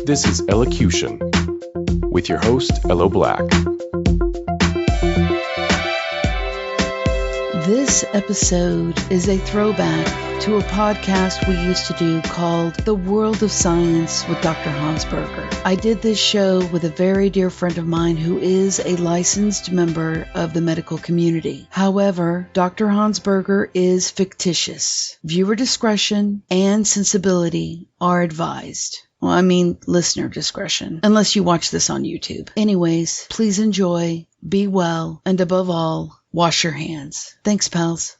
This is Ellocution with your host, Ello Black. This episode is a throwback to a podcast we used to do called The World of Science with Dr. Hans Berger. I did this show with a very dear friend of mine who is a licensed member of the medical community. However, Dr. Hans Berger is fictitious. Viewer discretion and sensibility are advised. Well, I mean, listener discretion, unless you watch this on YouTube. Anyways, please enjoy, be well, and above all, wash your hands. Thanks, pals.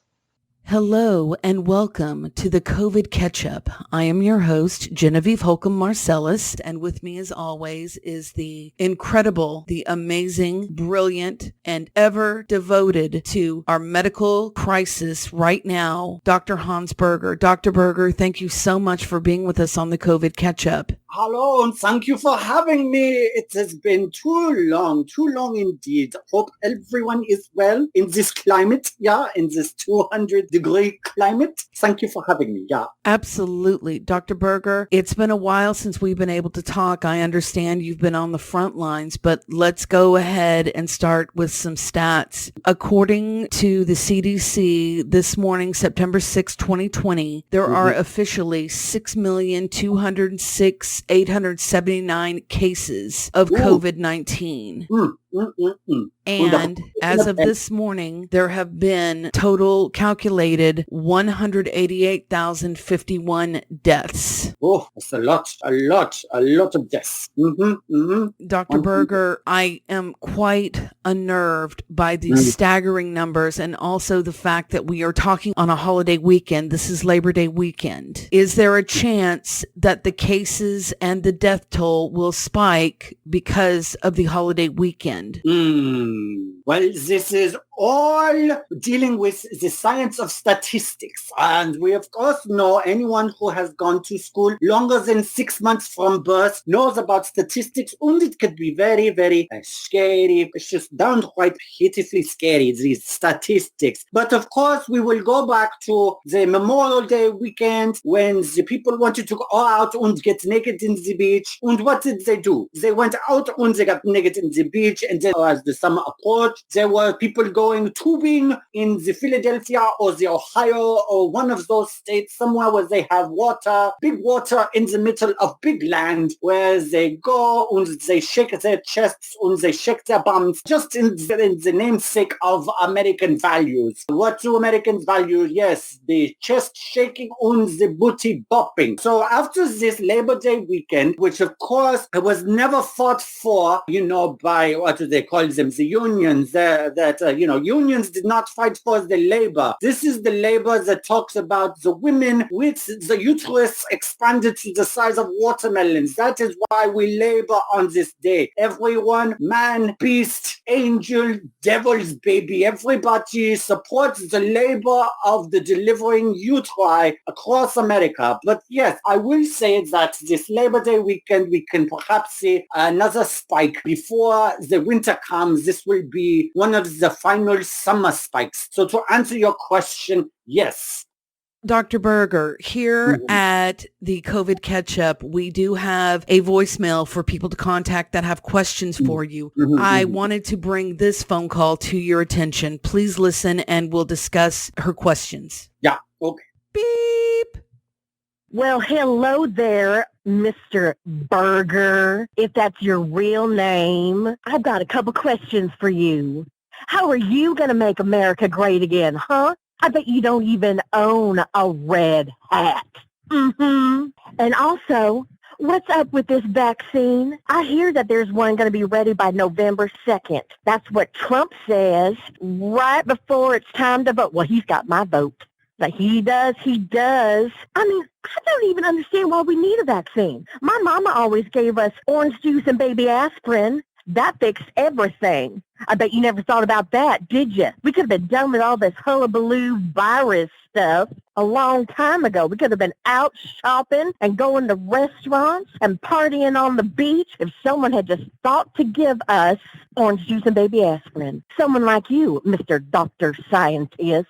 Hello and welcome to the COVID Catch-Up. I am your host, Genevieve Holcomb Marcellus, and with me as always is the incredible, the amazing, brilliant, and ever devoted to our medical crisis right now, Dr. Hans Berger. Dr. Berger, thank you so much for being with us on the COVID Catch-Up. Hello, and thank you for having me. It has been too long indeed. Hope everyone is well in this climate, in this 200-degree climate. Thank you for having me, Absolutely. Dr. Berger, it's been a while since we've been able to talk. I understand you've been on the front lines, but let's go ahead and start with some stats. According to the CDC, this morning, September 6, 2020, there are officially 6,206,879 cases of COVID-19. And as of this morning, there have been total calculated 188,051 deaths. Oh, that's a lot of deaths. Dr. Berger, I am quite unnerved by these staggering numbers and also the fact that we are talking on a holiday weekend. This is Labor Day weekend. Is there a chance that the cases and the death toll will spike because of the holiday weekend? Well, this is all dealing with the science of statistics. And we, of course, know anyone who has gone to school longer than 6 months from birth knows about statistics. And it could be very, very scary. It's just downright pitifully scary, these statistics. But, of course, we will go back to the Memorial Day weekend when the people wanted to go out and get naked in the beach. And what did they do? They went out and they got naked in the beach. And then as the summer approached, there were people going tubing in the Philadelphia or the Ohio or one of those states somewhere where they have water, big water in the middle of big land where they go and they shake their chests and they shake their bums just in the namesake of American values. What do Americans value? Yes, the chest shaking and the booty bopping. So after this Labor Day weekend, which of course was never fought for, by what do they call them? The unions unions did not fight for the labor. This is the labor that talks about the women with the uterus expanded to the size of watermelons. That is why we labor on this day. Everyone, man, beast, angel, devil's baby, everybody supports the labor of the delivering uteri across America. But yes, I will say that this Labor Day weekend, we can perhaps see another spike before the winter comes. This will be one of the final summer spikes. So to answer your question, yes. Dr. Berger, here at the COVID Catch-Up, we do have a voicemail for people to contact that have questions for you. I wanted to bring this phone call to your attention. Please listen and we'll discuss her questions. Yeah, okay. Beep. Well, hello there, Mr. Berger, if that's your real name. I've got a couple questions for you. How are you going to make America great again, huh? I bet you don't even own a red hat. And also, what's up with this vaccine? I hear that there's one going to be ready by November 2nd. That's what Trump says right before it's time to vote. Well, he's got my vote. Like he does. I mean, I don't even understand why we need a vaccine. My mama always gave us orange juice and baby aspirin. That fixed everything. I bet you never thought about that, did you? We could have been done with all this hullabaloo virus stuff a long time ago. We could have been out shopping and going to restaurants and partying on the beach if someone had just thought to give us orange juice and baby aspirin. Someone like you, Mr. Dr. Scientist.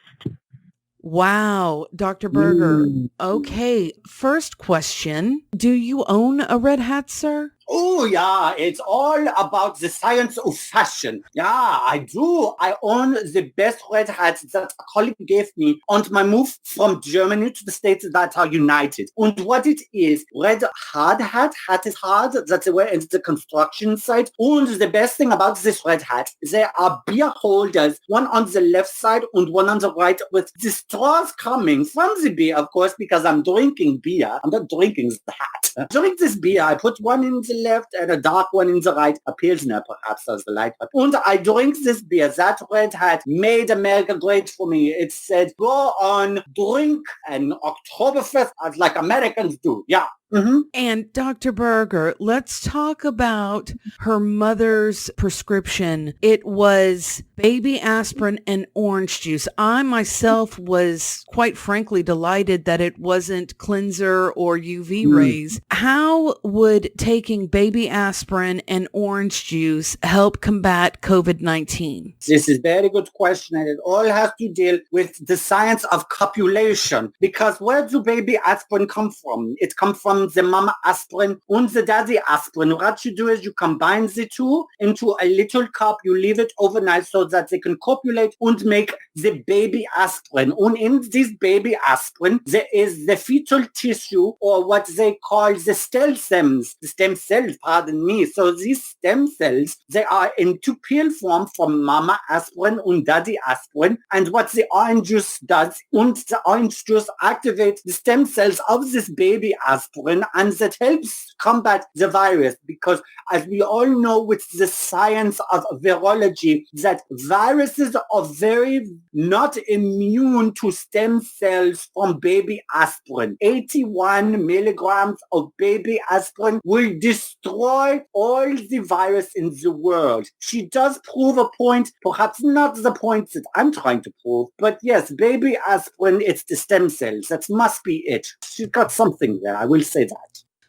Wow, Dr. Berger. Okay, first question. Do you own a red hat, sir? Oh, yeah, it's all about the science of fashion. Yeah, I do. I own the best red hats that a colleague gave me on my move from Germany to the States that are united. And what it is, red hard hat is hard, that's the way it's the construction site. And the best thing about this red hat, there are beer holders, one on the left side and one on the right, with the straws coming from the beer, of course, because I'm drinking beer. I'm not drinking the hat. During this beer, I put one in the left and a dark one in the right, a Pilsner perhaps as the light one. And I drink this beer. That red hat made America great for me. It said, go on, drink an Oktoberfest as like Americans do. Yeah. Mm-hmm. And Dr. Berger, let's talk about her mother's prescription. It was baby aspirin and orange juice. I myself was quite frankly delighted that it wasn't cleanser or UV rays. How would taking baby aspirin and orange juice help combat COVID-19? This is a very good question, and it all has to deal with the science of copulation. Because where do baby aspirin come from? It comes from the mama aspirin and the daddy aspirin. What you do is you combine the two into a little cup. You leave it overnight so that they can copulate and make the baby aspirin. And in this baby aspirin, there is the fetal tissue, or what they call the stem cells, pardon me. So these stem cells, they are into pill form from mama aspirin and daddy aspirin. And what the orange juice does, and the orange juice activates the stem cells of this baby aspirin, and that helps combat the virus. Because as we all know with the science of virology, that viruses are very not immune to stem cells from baby aspirin. 81 milligrams of baby aspirin will destroy all the virus in the world. She does prove a point, perhaps not the point that I'm trying to prove, but yes, baby aspirin, it's the stem cells. That must be it. She got something there, I will say that.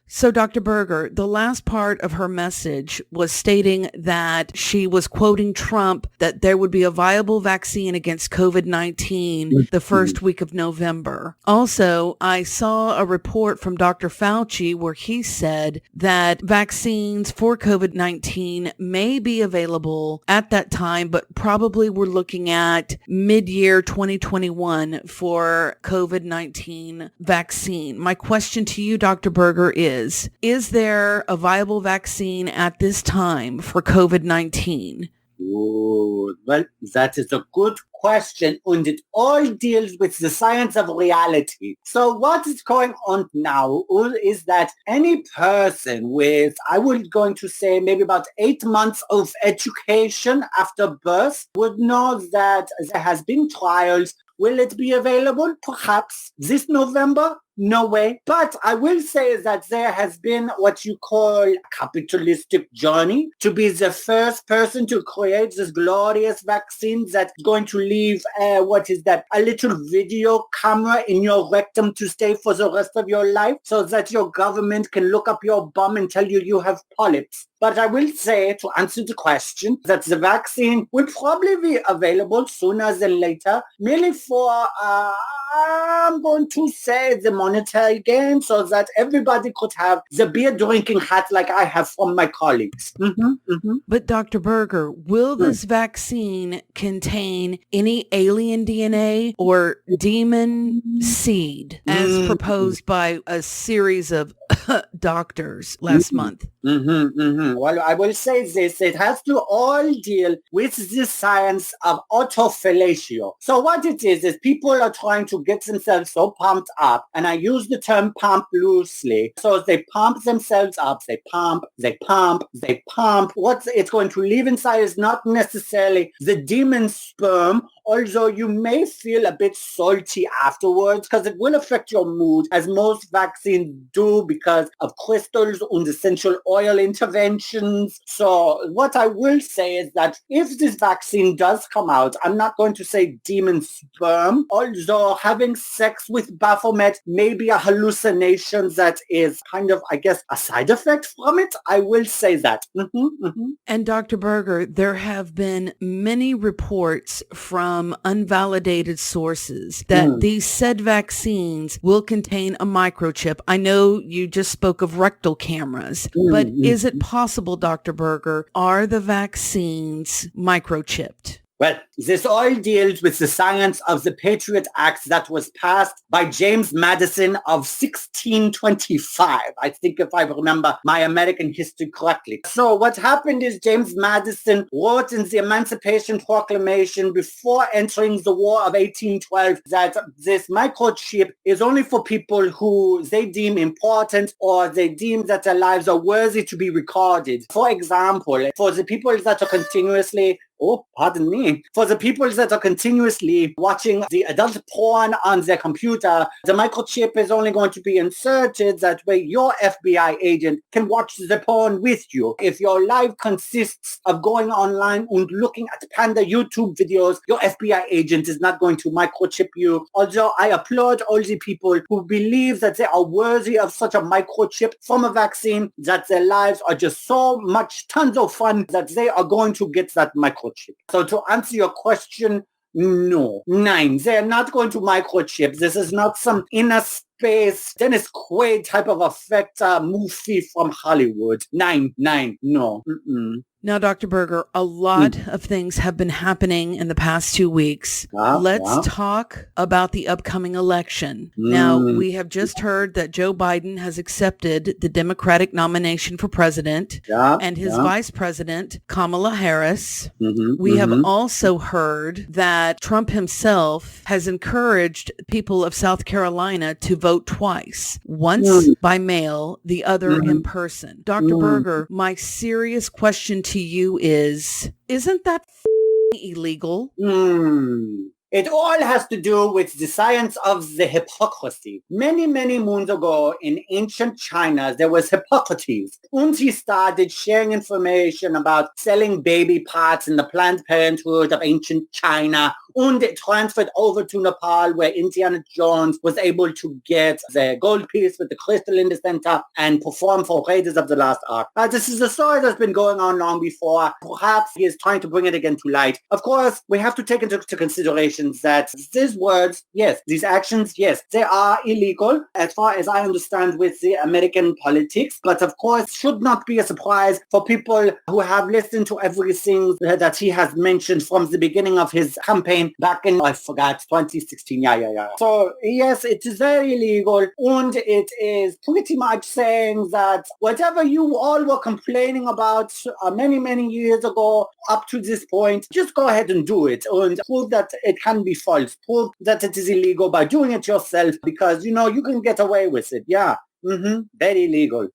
So, Dr. Berger, the last part of her message was stating that she was quoting Trump, that there would be a viable vaccine against COVID-19 the first week of November. Also, I saw a report from Dr. Fauci where he said that vaccines for COVID-19 may be available at that time, but probably we're looking at mid-year 2021 for COVID-19 vaccine. My question to you, Dr. Berger, is there a viable vaccine at this time for COVID-19? Ooh, well, that is a good question, and it all deals with the science of reality. So what is going on now is that any person with, I was going to say, maybe about 8 months of education after birth would know that there has been trials. Will it be available? Perhaps this November? No way. But I will say that there has been what you call a capitalistic journey to be the first person to create this glorious vaccine that's going to leave, a little video camera in your rectum to stay for the rest of your life so that your government can look up your bum and tell you have polyps. But I will say, to answer the question, that the vaccine will probably be available sooner than later, merely for, I'm going to say, the monetary gain, so that everybody could have the beer drinking hat like I have from my colleagues. But Dr. Berger, will this vaccine contain any alien DNA or demon seed as proposed by a series of doctors last month? Well, I will say this. It has to all deal with the science of autofellatio. So what it is people are trying to get themselves so pumped up, and I use the term pump loosely. So they pump themselves up. They pump. What it's going to leave inside is not necessarily the demon sperm, although you may feel a bit salty afterwards because it will affect your mood, as most vaccines do, because of crystals and essential oils royal interventions. So what I will say is that if this vaccine does come out, I'm not going to say demon sperm, although having sex with Baphomet may be a hallucination that is kind of, I guess, a side effect from it. I will say that. And Dr. Berger, there have been many reports from unvalidated sources that these said vaccines will contain a microchip. I know you just spoke of rectal cameras, but is it possible, Dr. Berger, are the vaccines microchipped? Well, this all deals with the science of the Patriot Act that was passed by James Madison of 1625. I think if I remember my American history correctly. So what happened is James Madison wrote in the Emancipation Proclamation before entering the War of 1812 that this microchip is only for people who they deem important or they deem that their lives are worthy to be recorded. For example, for the people that are continuously for the people that are continuously watching the adult porn on their computer, the microchip is only going to be inserted. That way your FBI agent can watch the porn with you. If your life consists of going online and looking at panda YouTube videos, your FBI agent is not going to microchip you. Although I applaud all the people who believe that they are worthy of such a microchip from a vaccine, that their lives are just so much tons of fun that they are going to get that microchip. So to answer your question, no. They're not going to microchip. This is not some inner space Dennis Quaid type of effect movie from Hollywood. No. Now, Dr. Berger, a lot of things have been happening in the past 2 weeks. Let's talk about the upcoming election. Now, we have just heard that Joe Biden has accepted the Democratic nomination for president and his vice president, Kamala Harris. We have also heard that Trump himself has encouraged people of South Carolina to vote twice, once by mail, the other in person. Dr. Berger, my serious question to you is, isn't that illegal? It all has to do with the science of the hypocrisy. Many, many moons ago in ancient China, there was Hippocrates. And he started sharing information about selling baby parts in the Planned Parenthood of ancient China. And it transferred over to Nepal, where Indiana Jones was able to get the gold piece with the crystal in the center and perform for Raiders of the Lost Ark. This is a story that's been going on long before. Perhaps he is trying to bring it again to light. Of course, we have to take into consideration that these words, yes, these actions, yes, they are illegal as far as I understand with the American politics. But of course, should not be a surprise for people who have listened to everything that he has mentioned from the beginning of his campaign back in, I forgot, 2016. So yes, it is very illegal, and it is pretty much saying that whatever you all were complaining about many, many years ago up to this point, just go ahead and do it and prove that it can be false. Prove that it is illegal by doing it yourself, because, you know, you can get away with it. Yeah. Very illegal.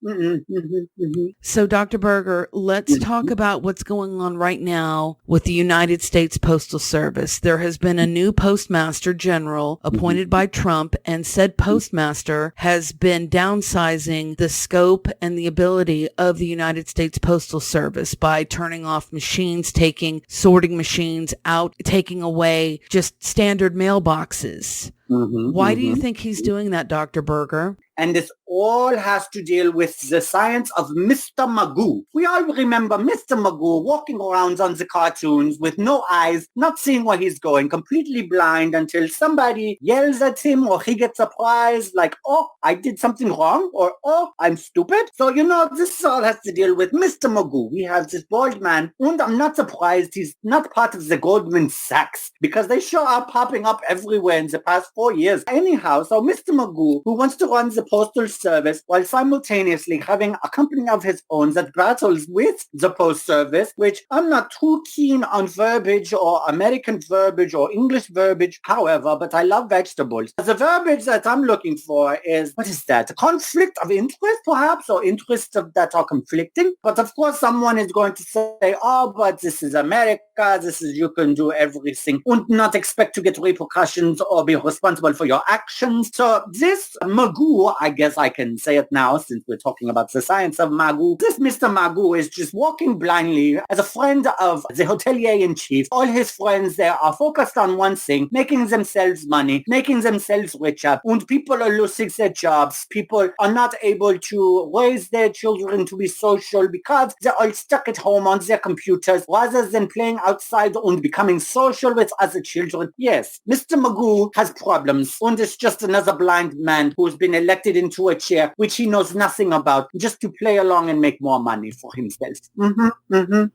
So, Dr. Berger, let's talk about what's going on right now with the United States Postal Service. There has been a new postmaster general appointed by Trump, and said postmaster has been downsizing the scope and the ability of the United States Postal Service by turning off machines, taking sorting machines out, taking away just standard mailboxes. Why do you think he's doing that, Dr. Berger? And this all has to deal with the science of Mr. Magoo. We all remember Mr. Magoo walking around on the cartoons with no eyes, not seeing where he's going, completely blind, until somebody yells at him or he gets surprised like, oh, I did something wrong, or oh, I'm stupid. So, you know, this all has to deal with Mr. Magoo. We have this bald man, and I'm not surprised he's not part of the Goldman Sachs, because they sure are popping up everywhere in the past 4 years. Anyhow, so Mr. Magoo, who wants to run the Postal Service while simultaneously having a company of his own that battles with the Post Service, which I'm not too keen on verbiage or American verbiage or English verbiage, however, but I love vegetables. The verbiage that I'm looking for is, what is that? A conflict of interest, perhaps, or interests that are conflicting. But of course, someone is going to say, oh, but this is America, America, this is you can do everything and not expect to get repercussions or be responsible for your actions. So this Magoo, I guess I can say it now since we're talking about the science of Magoo, this Mr. Magoo is just walking blindly as a friend of the hotelier-in-chief. All his friends there are focused on one thing, making themselves money, making themselves richer, and people are losing their jobs. People are not able to raise their children to be social because they're all stuck at home on their computers rather than playing outside and becoming social with other children. Yes, Mr. Magoo has problems, and is just another blind man who's been elected into a chair which he knows nothing about, just to play along and make more money for himself.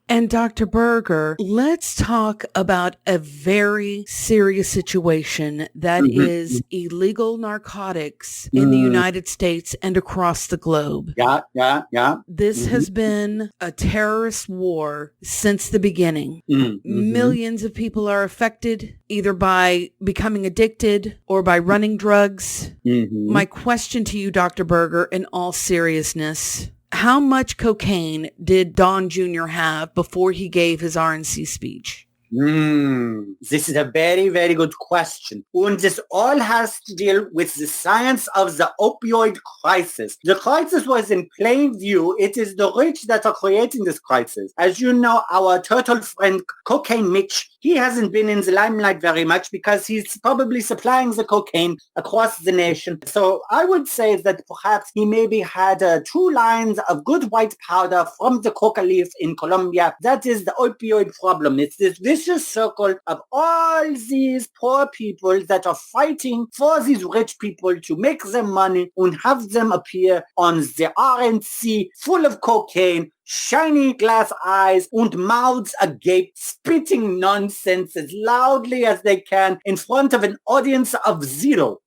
And Dr. Berger, let's talk about a very serious situation that is illegal narcotics in the United States and across the globe. Yeah. This has been a terrorist war since the beginning. Millions of people are affected either by becoming addicted or by running drugs. My question to you, Dr. Berger, in all seriousness, how much cocaine did Don Jr. have before he gave his RNC speech? This is a very, very good question. And this all has to deal with the science of the opioid crisis. The crisis was in plain view. It is the rich that are creating this crisis. As you know, our turtle friend, Cocaine Mitch, he hasn't been in the limelight very much because he's probably supplying the cocaine across the nation. So I would say that perhaps he maybe had 2 lines of good white powder from the coca leaf in Colombia. That is the opioid problem. It's this vicious circle of all these poor people that are fighting for these rich people to make them money and have them appear on the RNC full of cocaine, shiny glass eyes and mouths agape, spitting nonsense as loudly as they can in front of an audience of 0.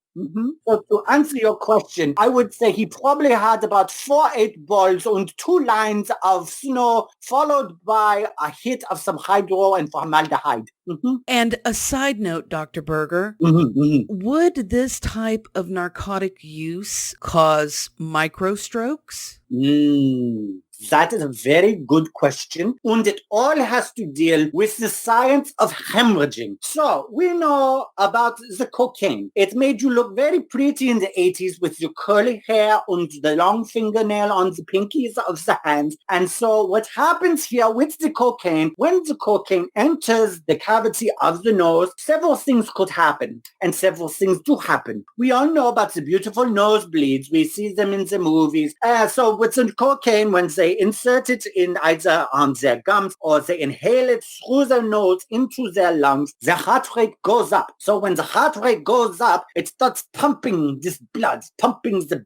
So to answer your question, I would say he probably had about 4 8-balls and 2 lines of snow, followed by a hit of some hydro and formaldehyde. And a side note, Dr. Berger, would this type of narcotic use cause microstrokes? That is a very good question, and it all has to deal with the science of hemorrhaging. So we know about the cocaine. It made you look very pretty in the 80s with your curly hair and the long fingernail on the pinkies of the hands. And so what happens here with the cocaine, when the cocaine enters the cavity of the nose, several things could happen, and several things do happen. We all know about the beautiful nosebleeds. We see them in the movies. So with the cocaine, when they insert it in either on their gums or they inhale it through their nose into their lungs, the heart rate goes up. So when the heart rate goes up, it starts pumping this blood faster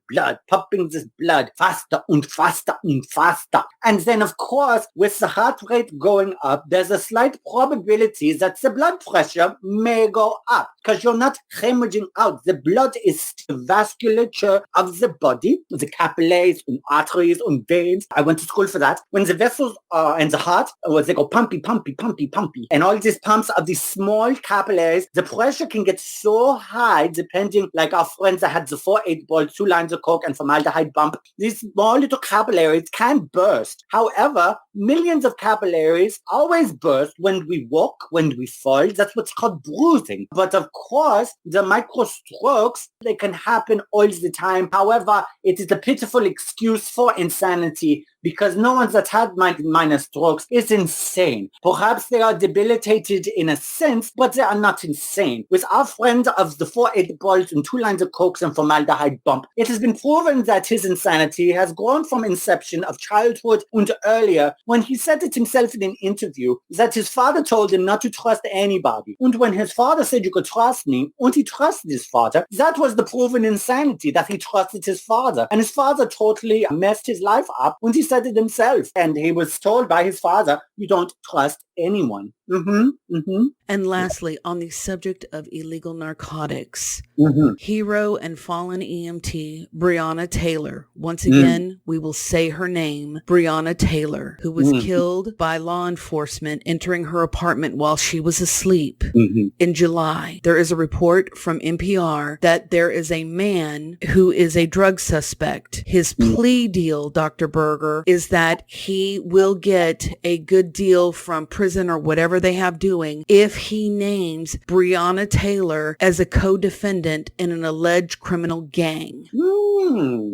and faster and faster. And then, of course, with the heart rate going up, there's a slight probability that the blood pressure may go up because you're not hemorrhaging out. The blood is the vasculature of the body, the capillaries and arteries and veins. I went to school for that. When the vessels are in the heart, they go pumpy, pumpy, pumpy, pumpy. And all these pumps of these small capillaries, the pressure can get so high, depending, like our friends that had the 4 8-balls, 2 lines of coke and formaldehyde bump, these small little capillaries can burst. However, millions of capillaries always burst when we walk, when we fall. That's what's called bruising. But of course, the microstrokes, they can happen all the time. However, it is a pitiful excuse for insanity because no one that's had minor strokes is insane. Perhaps they are debilitated in a sense, but they are not insane. With our friend of the 4 8-balls and 2 lines of coke and formaldehyde bump, it has been proven that his insanity has grown from inception of childhood and earlier, when he said it himself in an interview that his father told him not to trust anybody. And when his father said, "You could trust me," and he trusted his father, that was the proven insanity, that he trusted his father. And his father totally messed his life up, and he said it himself. And he was told by his father, "You don't trust anyone." And lastly, on the subject of illegal narcotics, hero and fallen EMT Breonna Taylor, once again, we will say her name, Breonna Taylor, who was killed by law enforcement entering her apartment while she was asleep in July. There is a report from NPR that there is a man who is a drug suspect. His plea deal, Dr. Berger, is that he will get a good deal from prison or whatever they have doing if he names Breonna Taylor as a co-defendant in an alleged criminal gang.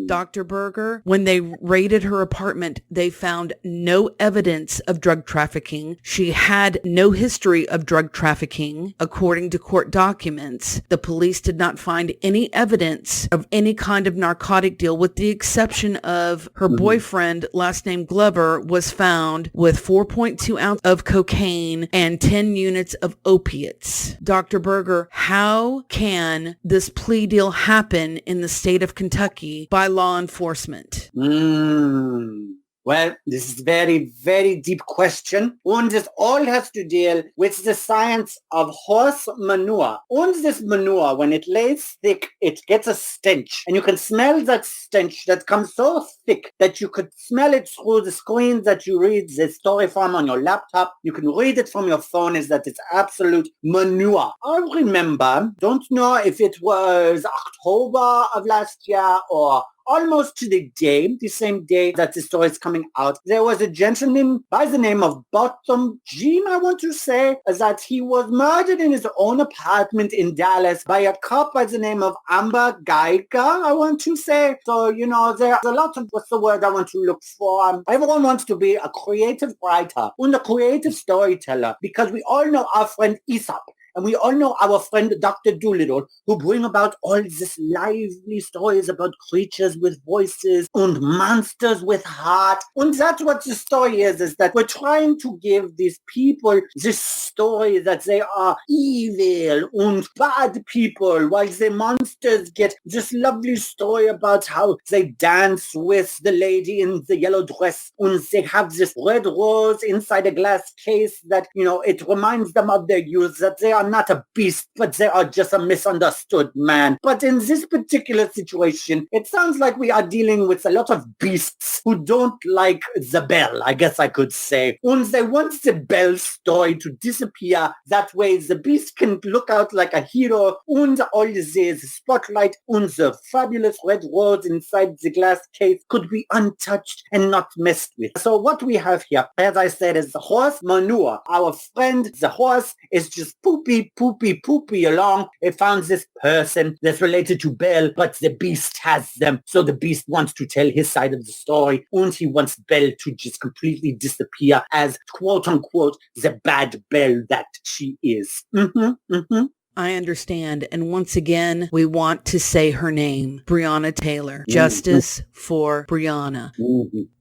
Dr. Berger, when they raided her apartment, they found no evidence of drug trafficking. She had no history of drug trafficking, according to court documents. The police did not find any evidence of any kind of narcotic deal, with the exception of her boyfriend, last name Glover, was found with 4.2 ounces of cocaine and 10 units of opiates. Dr. Berger, how can this plea deal happen in the state of Kentucky by law enforcement? Well, this is very, very deep question. And this all has to deal with the science of horse manure. And this manure, when it lays thick, it gets a stench. And you can smell that stench that comes so thick that you could smell it through the screen that you read the story from on your laptop. You can read it from your phone, is that it's absolute manure. I remember, don't know if it was October of last year or almost to the day, the same day that the story is coming out, there was a gentleman by the name of Bottom Jean, I want to say, that he was murdered in his own apartment in Dallas by a cop by the name of Amber Geiger, I want to say. So, you know, there's a lot of, what's the word I want to look for? Everyone wants to be a creative writer and a creative storyteller, because we all know our friend Aesop. And we all know our friend Dr. Dolittle, who bring about all these lively stories about creatures with voices and monsters with heart. And that's what the story is that we're trying to give these people this story that they are evil and bad people, while the monsters get this lovely story about how they dance with the lady in the yellow dress, and they have this red rose inside a glass case that, you know, it reminds them of their youth, that they are not a beast, but they are just a misunderstood man. But in this particular situation, it sounds like we are dealing with a lot of beasts who don't like the bell, I guess I could say. And they want the bell story to disappear. That way the beast can look out like a hero, and all the spotlight and the fabulous red rose inside the glass case could be untouched and not messed with. So what we have here, as I said, is the horse manure. Our friend, the horse, is just poopy along. It found this person that's related to Belle, but the beast has them. So the beast wants to tell his side of the story, and he wants Belle to just completely disappear as, quote unquote, the bad Belle that she is. I understand. And once again, we want to say her name, Breonna Taylor. Justice for Breonna.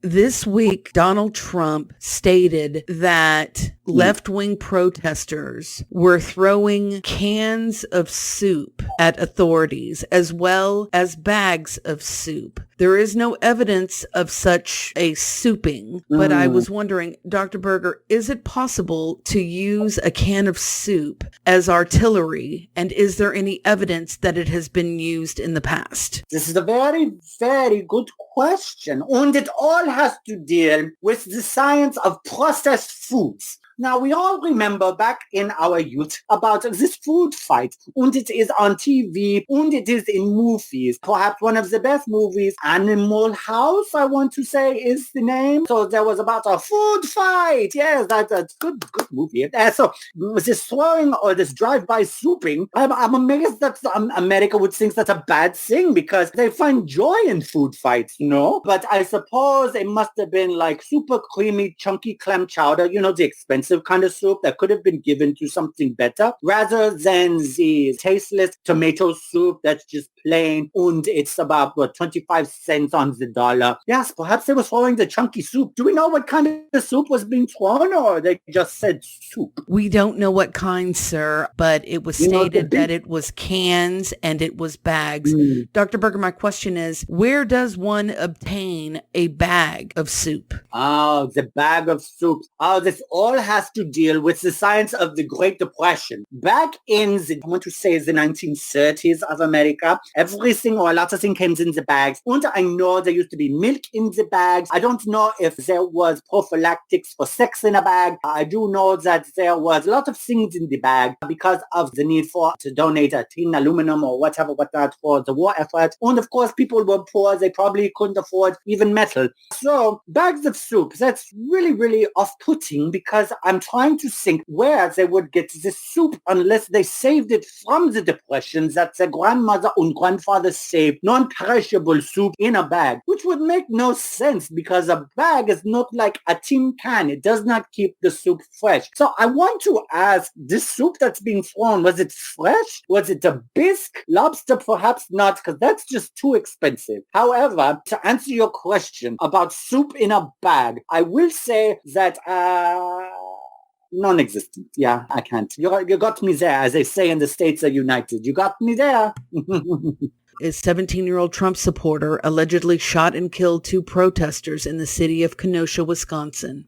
This week, Donald Trump stated that left-wing protesters were throwing cans of soup at authorities, as well as bags of soup. There is no evidence of such a souping, but I was wondering, Dr. Berger, is it possible to use a can of soup as artillery? And is there any evidence that it has been used in the past? This is a very, very good question. And it all has to deal with the science of processed foods. Now, we all remember back in our youth about this food fight, and it is on TV, and it is in movies. Perhaps one of the best movies, Animal House, I want to say, is the name. So there was about a food fight. Yes, that's a good movie. So this throwing or this drive-by souping, I'm amazed that America would think that's a bad thing, because they find joy in food fights, you know? But I suppose it must have been like super creamy, chunky clam chowder, you know, the expensive kind of soup that could have been given to something better, rather than the tasteless tomato soup that's just plain, and it's about, 25 cents on the dollar. Yes, perhaps they were throwing the chunky soup. Do we know what kind of soup was being thrown, or they just said soup? We don't know what kind, sir, but it was stated that it was cans and it was bags. Dr. Berger, my question is, where does one obtain a bag of soup? Oh, the bag of soup. Oh, this all has has to deal with the science of the Great Depression. Back in the, I want to say the 1930s of America, everything or a lot of things came in the bags. And I know there used to be milk in the bags. I don't know if there was prophylactics for sex in a bag. I do know that there was a lot of things in the bag because of the need to donate a tin, aluminum or whatnot for the war effort. And of course, people were poor. They probably couldn't afford even metal. So bags of soup, that's really, really off-putting because I'm trying to think where they would get this soup unless they saved it from the Depression that their grandmother and grandfather saved non-perishable soup in a bag, which would make no sense because a bag is not like a tin can. It does not keep the soup fresh. So I want to ask, this soup that's being thrown, was it fresh? Was it a bisque? Lobster? Perhaps not, because that's just too expensive. However, to answer your question about soup in a bag, I will say that non-existent. Yeah, I can't. You got me there, as they say in the States are united. You got me there. A 17-year-old Trump supporter allegedly shot and killed 2 protesters in the city of Kenosha, Wisconsin.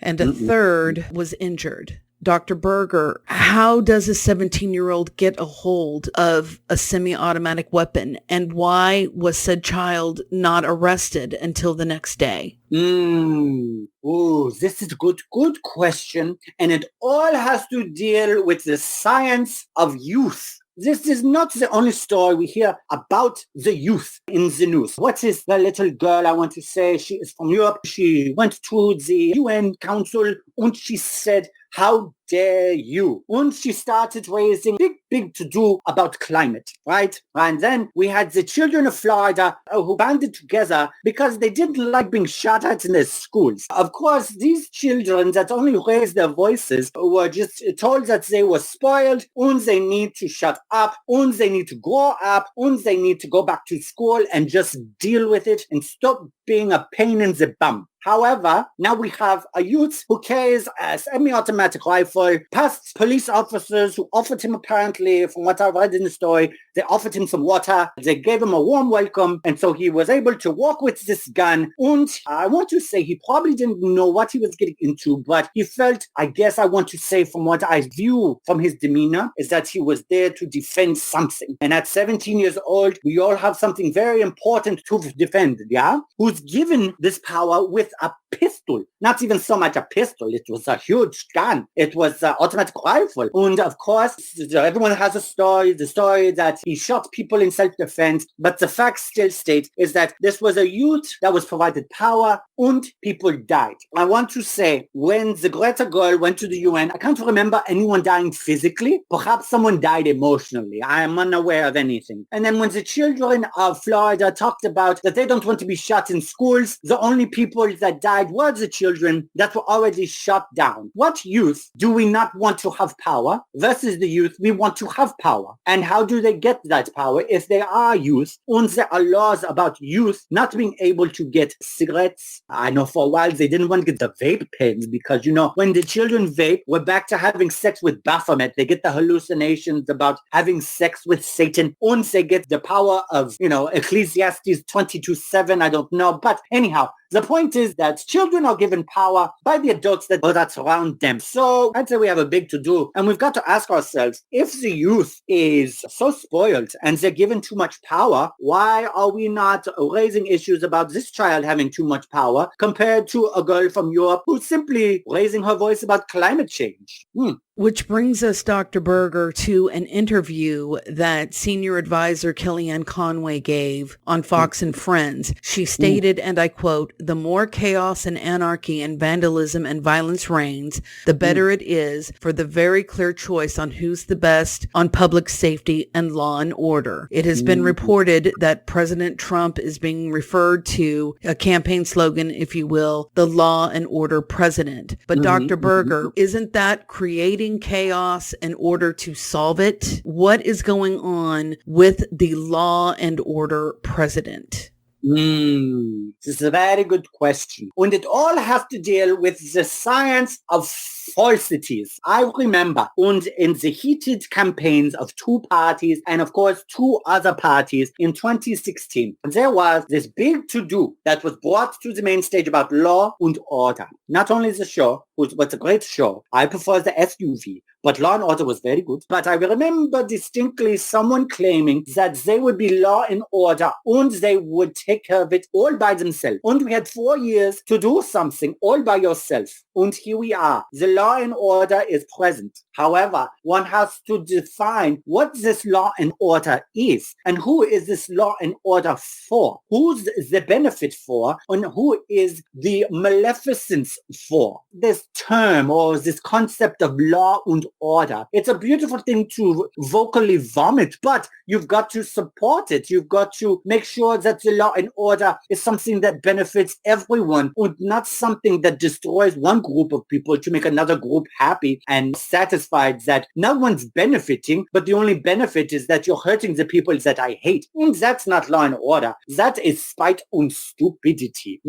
And a third was injured. Dr. Berger, how does a 17-year-old get a hold of a semi-automatic weapon, and why was said child not arrested until the next day? Oh, this is a good question. And it all has to deal with the science of youth. This is not the only story we hear about the youth in the news. What is the little girl, I want to say? She is from Europe. She went to the UN Council and she said, "How dare you?" And she started raising big to-do about climate, right? And then we had the children of Florida who banded together because they didn't like being shot at in their schools. Of course, these children that only raised their voices were just told that they were spoiled and they need to shut up and they need to grow up and they need to go back to school and just deal with it and stop being a pain in the bum. However, now we have a youth who carries a semi-automatic rifle, past police officers who offered him, apparently, from what I read in the story, they offered him some water, they gave him a warm welcome, and so he was able to walk with this gun. And I want to say he probably didn't know what he was getting into, but he felt, I guess I want to say from what I view from his demeanor, is that he was there to defend something. And at 17 years old, we all have something very important to defend, yeah? Who's given this power with a pistol. Not even so much a pistol. It was a huge gun. It was an automatic rifle. And of course, everyone has a story, the story that he shot people in self-defense. But the fact still state is that this was a youth that was provided power and people died. I want to say, when the Greta girl went to the UN, I can't remember anyone dying physically. Perhaps someone died emotionally. I am unaware of anything. And then when the children of Florida talked about that they don't want to be shot in schools, the only people that died were the children that were already shot down. What youth do we not want to have power versus the youth we want to have power? And how do they get that power if they are youth? And there are laws about youth not being able to get cigarettes. I know for a while they didn't want to get the vape pens because, when the children vape, we're back to having sex with Baphomet. They get the hallucinations about having sex with Satan. And they get the power of, Ecclesiastes 22:7. I don't know. But anyhow, the point is that children are given power by the adults that surround them. So I'd say we have a big to do. And we've got to ask ourselves, if the youth is so spoiled and they're given too much power, why are we not raising issues about this child having too much power compared to a girl from Europe who's simply raising her voice about climate change? Which brings us, Dr. Berger, to an interview that senior advisor Kellyanne Conway gave on Fox and Friends. She stated, and I quote, "The more chaos and anarchy and vandalism and violence reigns, the better it is for the very clear choice on who's the best on public safety and law and order. It has been reported that President Trump is being referred to, a campaign slogan, if you will, the law and order president." But Dr. Berger, isn't that creating chaos in order to solve it? What is going on with the law and order president? This is a very good question. And it all has to deal with the science of falsities. I remember, and in the heated campaigns of 2 parties and of course 2 other parties in 2016, there was this big to-do that was brought to the main stage about law and order. Not only the show, what's a great show. I prefer the SUV. But Law and Order was very good. But I remember distinctly someone claiming that they would be law and order and they would take care of it all by themselves. And we had 4 years to do something all by yourself. And here we are. The law and order is present. However, one has to define what this law and order is and who is this law and order for, who's the benefit for, and who is the maleficence for. This term or this concept of law and order. It's a beautiful thing to vocally vomit, but you've got to support it. You've got to make sure that the law and order is something that benefits everyone and not something that destroys one group of people to make another group happy and satisfied that no one's benefiting, but the only benefit is that you're hurting the people that I hate. And that's not law and order. That is spite and stupidity.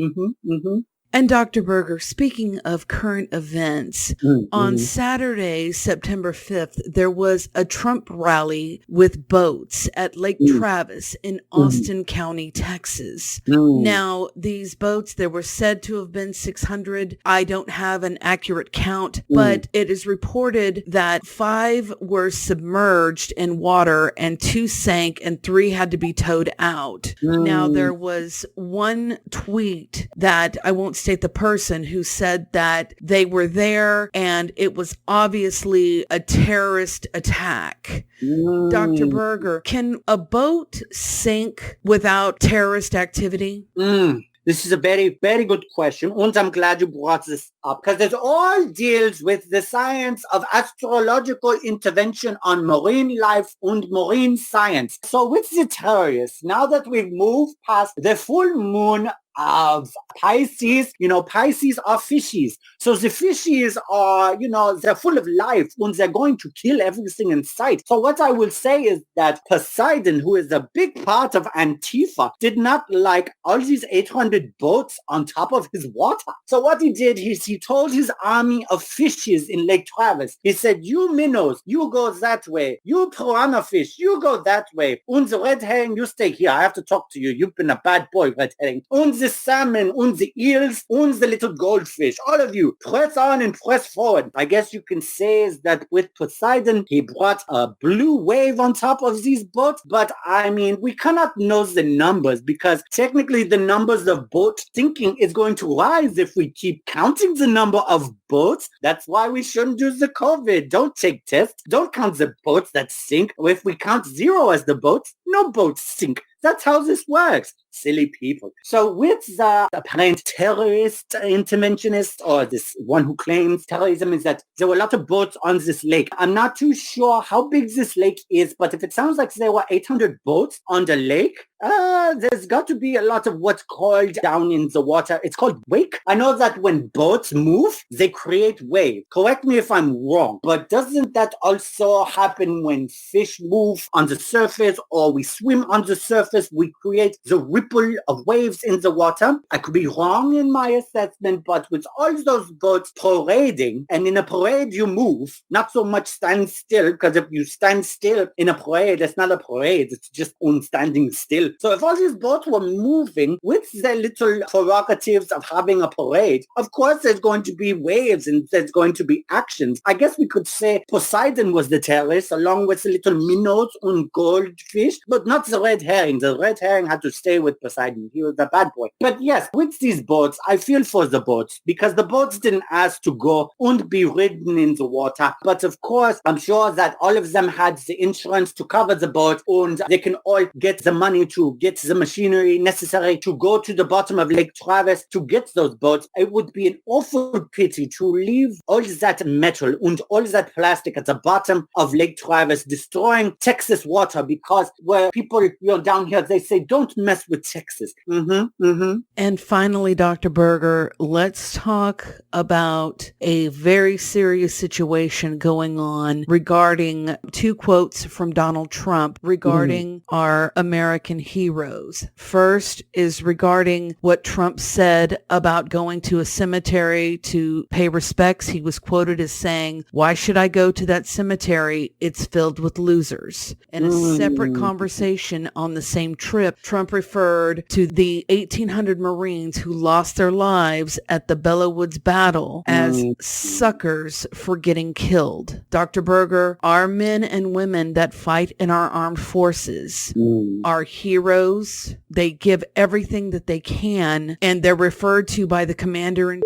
And Dr. Berger, speaking of current events, on Saturday, September 5th, there was a Trump rally with boats at Lake Travis in Austin County, Texas. Now, these boats, there were said to have been 600. I don't have an accurate count, but it is reported that 5 were submerged in water and 2 sank and 3 had to be towed out. Now, there was one tweet that I won't state the person who said that they were there and it was obviously a terrorist attack. Dr. Berger, can a boat sink without terrorist activity? This is a very, very good question. And I'm glad you brought this up because it all deals with the science of astrological intervention on marine life and marine science. So with the terrorists, now that we've moved past the full moon of Pisces, Pisces are fishies. So the fishies are, they're full of life and they're going to kill everything in sight. So what I will say is that Poseidon, who is a big part of Antifa, did not like all these 800 boats on top of his water. So what he did is he told his army of fishes in Lake Travis, he said, you minnows, you go that way. You piranha fish, you go that way. And the red herring, you stay here. I have to talk to you. You've been a bad boy, red herring. And the salmon, and the eels, and the little goldfish, all of you, press on and press forward. I guess you can say is that with Poseidon, he brought a blue wave on top of these boats, but I mean, we cannot know the numbers because technically the numbers of boats sinking is going to rise if we keep counting the number of boats. That's why we shouldn't do the COVID. Don't take tests. Don't count the boats that sink. If we count 0 as the boats, no boats sink. That's how this works. Silly people. So with the apparent terrorist interventionist or this one who claims terrorism is that there were a lot of boats on this lake. I'm not too sure how big this lake is, but if it sounds like there were 800 boats on the lake, there's got to be a lot of what's called down in the water. It's called wake. I know that when boats move, they create wave. Correct me if I'm wrong, but doesn't that also happen when fish move on the surface or we swim on the surface? We create the ripple of waves in the water. I could be wrong in my assessment, but with all those boats parading, and in a parade you move, not so much stand still, because if you stand still in a parade, it's not a parade, it's just on standing still. So if all these boats were moving with their little prerogatives of having a parade, of course there's going to be waves and there's going to be actions. I guess we could say Poseidon was the terrorist along with the little minnows and goldfish, but not the red herring. The red herring had to stay with Poseidon. He was the bad boy. But yes, with these boats, I feel for the boats because the boats didn't ask to go and be ridden in the water. But of course, I'm sure that all of them had the insurance to cover the boat and they can all get the money to get the machinery necessary to go to the bottom of Lake Travis to get those boats. It would be an awful pity to leave all that metal and all that plastic at the bottom of Lake Travis, destroying Texas water because where people, down here, they say, don't mess with Texas. And finally, Dr. Berger, let's talk about a very serious situation going on regarding 2 quotes from Donald Trump regarding our American heroes. First is regarding what Trump said about going to a cemetery to pay respects. He was quoted as saying, "Why should I go to that cemetery? It's filled with losers." In a separate conversation on the same trip, Trump referred to the 1,800 Marines who lost their lives at the Belleau Woods battle as suckers for getting killed. Dr. Berger, our men and women that fight in our armed forces are heroes. They give everything that they can, and they're referred to by the commander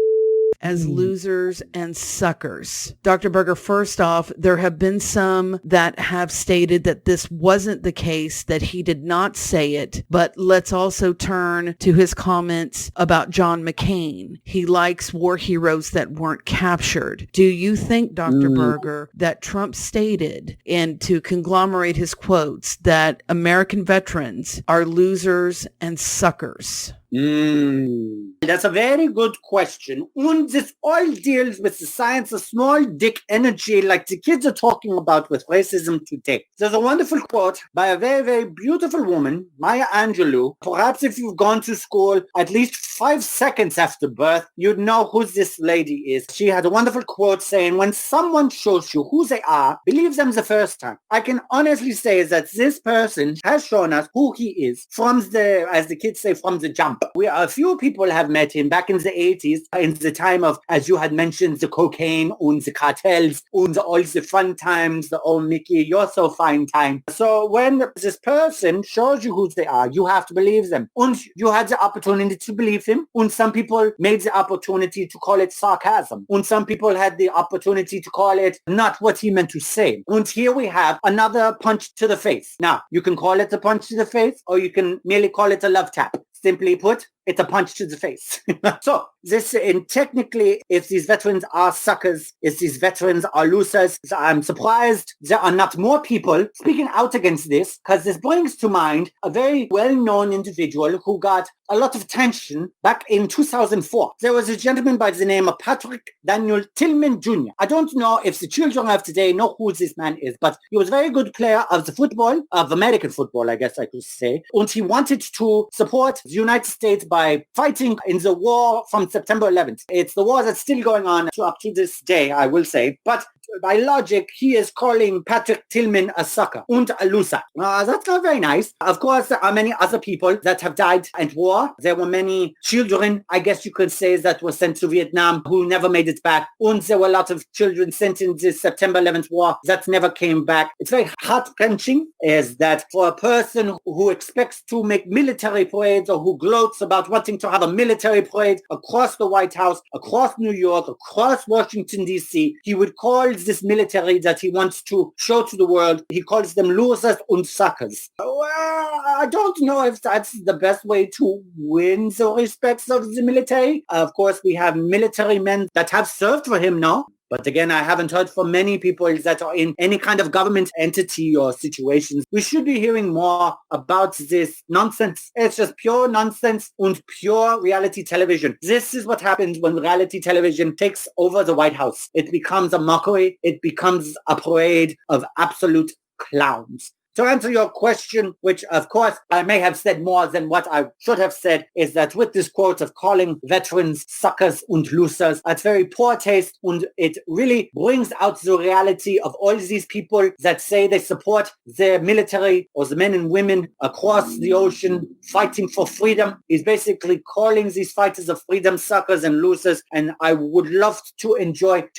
as losers and suckers. Dr. Berger, first off, there have been some that have stated that this wasn't the case, that he did not say it, but let's also turn to his comments about John McCain. He likes war heroes that weren't captured. Do you think, Dr. Berger, that Trump stated, and to conglomerate his quotes, that American veterans are losers and suckers? That's a very good question. And this all deals with the science of small dick energy like the kids are talking about with racism today. There's a wonderful quote by a very, very beautiful woman, Maya Angelou. Perhaps if you've gone to school at least 5 seconds after birth, you'd know who this lady is. She had a wonderful quote saying, "When someone shows you who they are, believe them the first time." I can honestly say that this person has shown us who he is from the, as the kids say, from the jump. A few people have met him back in the 80s, in the time of, as you had mentioned, the cocaine and the cartels and all the fun times, the "oh, Mickey, you're so fine" time. So when this person shows you who they are, you have to believe them. And you had the opportunity to believe him. And some people made the opportunity to call it sarcasm. And some people had the opportunity to call it not what he meant to say. And here we have another punch to the face. Now, you can call it a punch to the face, or you can merely call it a love tap. Simply put, it's a punch to the face. So this, and technically, if these veterans are suckers, if these veterans are losers, I'm surprised there are not more people speaking out against this, because this brings to mind a very well-known individual who got a lot of attention back in 2004. There was a gentleman by the name of Patrick Daniel Tillman Jr. I don't know if the children of today know who this man is, but he was a very good player of the football, of American football, I guess I could say. And he wanted to support the United States by fighting in the war from September 11th. It's the war that's still going on up to this day, I will say. But by logic, he is calling Patrick Tillman a sucker and a loser. That's not very nice. Of course, there are many other people that have died in war. There were many children, I guess you could say, that were sent to Vietnam who never made it back. And there were a lot of children sent in the September 11th war that never came back. It's very heart-wrenching, is that for a person who expects to make military parades, or who gloats about wanting to have a military parade across the White House, across New York, across Washington, D.C., he would call this military that he wants to show to the world, he calls them losers and suckers. Well, I don't know if that's the best way to win the respects of the military. Of course, we have military men that have served for him now. But again, I haven't heard from many people that are in any kind of government entity or situations. We should be hearing more about this nonsense. It's just pure nonsense and pure reality television. This is what happens when reality television takes over the White House. It becomes a mockery. It becomes a parade of absolute clowns. To answer your question, which of course I may have said more than what I should have said, is that with this quote of calling veterans suckers and losers, it's very poor taste, and it really brings out the reality of all these people that say they support their military or the men and women across the ocean fighting for freedom. He's basically calling these fighters of freedom suckers and losers, and I would love to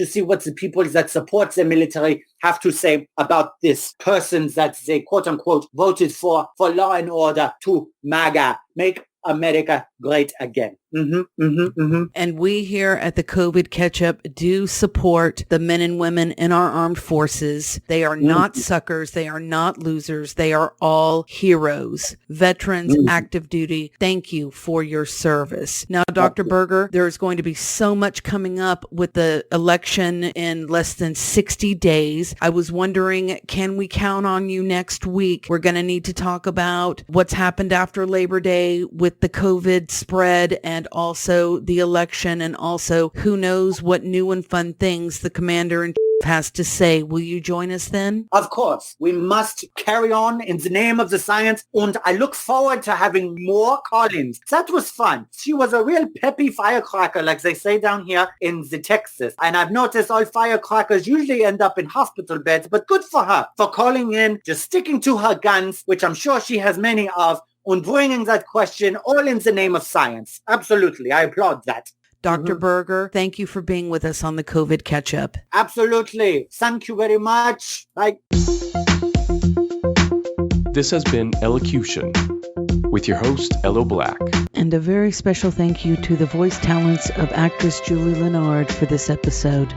see what the people that support their military have to say about this person that they quote-unquote voted for law and order, to MAGA, make America great again. And we here at the COVID Catch-Up do support the men and women in our armed forces. They are not suckers. They are not losers. They are all heroes. Veterans, active duty, thank you for your service. Now, Dr. Berger, there is going to be so much coming up with the election in less than 60 days. I was wondering, can we count on you next week? We're going to need to talk about what's happened after Labor Day with with the COVID spread and also the election, and also who knows what new and fun things the commander-in-chief has to say. Will you join us then? Of course. We must carry on in the name of the science, and I look forward to having more call-ins. That was fun. She was a real peppy firecracker, like they say down here in the Texas. And I've noticed all firecrackers usually end up in hospital beds, but good for her for calling in, just sticking to her guns, which I'm sure she has many of, and bringing that question all in the name of science. Absolutely. I applaud that. Dr. Berger, thank you for being with us on the COVID Catch-Up. Absolutely. Thank you very much. Bye. This has been Ellocution with your host, Ello Black. And a very special thank you to the voice talents of actress Julie Leonard for this episode.